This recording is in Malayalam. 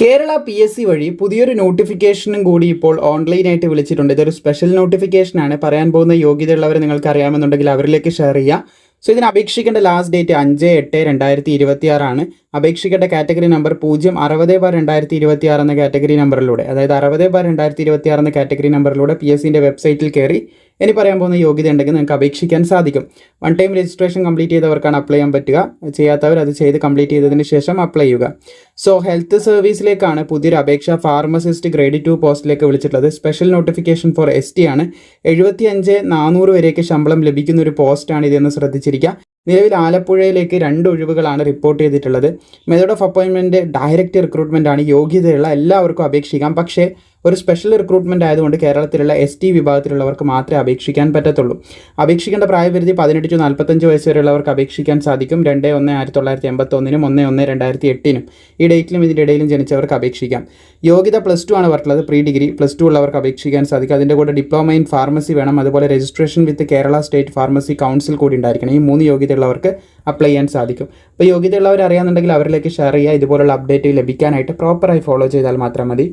കേരള PSC വഴി പുതിയൊരു നോട്ടിഫിക്കേഷനും കൂടി ഇപ്പോൾ ഓൺലൈനായിട്ട് വിളിച്ചിട്ടുണ്ട്. ഇതൊരു സ്പെഷ്യൽ നോട്ടിഫിക്കേഷനാണ്. പറയാൻ പോകുന്ന യോഗ്യതയുള്ളവരെ നിങ്ങൾക്ക് അറിയാമെന്നുണ്ടെങ്കിൽ അവരിലേക്ക് ഷെയർ ചെയ്യുക. സോ ഇതിന് അപേക്ഷിക്കേണ്ട ലാസ്റ്റ് ഡേറ്റ് 5/8/2026 അപേക്ഷിക്കേണ്ട കാറ്റഗറി നമ്പർ 060/2026 എന്ന കാറ്റഗറി നമ്പറിലൂടെ, അതായത് 60/2026 എന്ന കാറ്റഗറി നമ്പറിലൂടെ PSCൻ്റെ വെബ്സൈറ്റിൽ കയറി ഇനി പറയാൻ പോകുന്ന യോഗ്യത ഉണ്ടെങ്കിൽ നിങ്ങൾക്ക് അപേക്ഷിക്കാൻ സാധിക്കും. വൺ ടൈം രജിസ്ട്രേഷൻ കംപ്ലീറ്റ് ചെയ്തവർക്കാണ് അപ്ലൈ ചെയ്യാൻ പറ്റുക. ചെയ്യാത്തവർ അത് ചെയ്ത് കംപ്ലീറ്റ് ചെയ്തതിന് ശേഷം അപ്ലൈ ചെയ്യുക. സോ ഹെൽത്ത് സർവീസിലേക്കാണ് പുതിയൊരു അപേക്ഷ ഫാർമസിസ്റ്റ് ഗ്രേഡ് 2 പോസ്റ്റിലേക്ക് വിളിച്ചിട്ടുള്ളത്. സ്പെഷ്യൽ നോട്ടിഫിക്കേഷൻ ഫോർ ST ആണ്. 75,400 വരെയൊക്കെ ശമ്പളം ലഭിക്കുന്ന ഒരു പോസ്റ്റാണ് ഇതെന്ന് ശ്രദ്ധിച്ചിരിക്കുക. നിലവിൽ ആലപ്പുഴയിലേക്ക് 2 ഒഴിവുകളാണ് റിപ്പോർട്ട് ചെയ്തിട്ടുള്ളത്. Method of appointment direct recruitment ആണ്. യോഗ്യതയുള്ള എല്ലാവർക്കും അപേക്ഷിക്കാം. പക്ഷേ ഒരു സ്പെഷ്യൽ റിക്രൂട്ട്മെൻറ്റ് ആയതുകൊണ്ട് കേരളത്തിലുള്ള ST വിഭാഗത്തിലുള്ളവർക്ക് മാത്രമേ അപേക്ഷിക്കാൻ പറ്റത്തുള്ളൂ. അപേക്ഷിക്കേണ്ട പ്രായപരിധി 18 to 45 വയസ്സ് വരെയുള്ളവർക്ക് അപേക്ഷിക്കാൻ സാധിക്കും. 2/1/1981 1/1/2008 ഈ ഡേറ്റിലും ഇതിൻ്റെ ഇടയിലും ജനിച്ചവർക്ക് അപേക്ഷിക്കാം. യോഗ്യത +2 ആണ് പറഞ്ഞിട്ടുള്ളത്. പ്രീ ഡിഗ്രി +2 ഉള്ളവർക്ക് അപേക്ഷിക്കാൻ സാധിക്കും. അതിൻ്റെ കൂടെ ഡിപ്ലോമ ഇൻ ഫാർമസി വേണം. അതുപോലെ രജിസ്ട്രേഷൻ വിത്ത് കേരള സ്റ്റേറ്റ് ഫാർമസി കൗൺസിൽ കൂടി ഉണ്ടായിരിക്കണം. ഈ 3 യോഗ്യതയുള്ളവർക്ക് അപ്ലൈ ചെയ്യാൻ സാധിക്കും. അപ്പോൾ യോഗ്യതയുള്ളവർ അറിയാമെന്നുണ്ടെങ്കിൽ അവരിലേക്ക് ഷെയർ ചെയ്യുക. ഇതുപോലുള്ള അപ്ഡേറ്റ് ലഭിക്കാനായിട്ട് പ്രോപ്പറായി ഫോളോ ചെയ്താൽ മാത്രം മതി.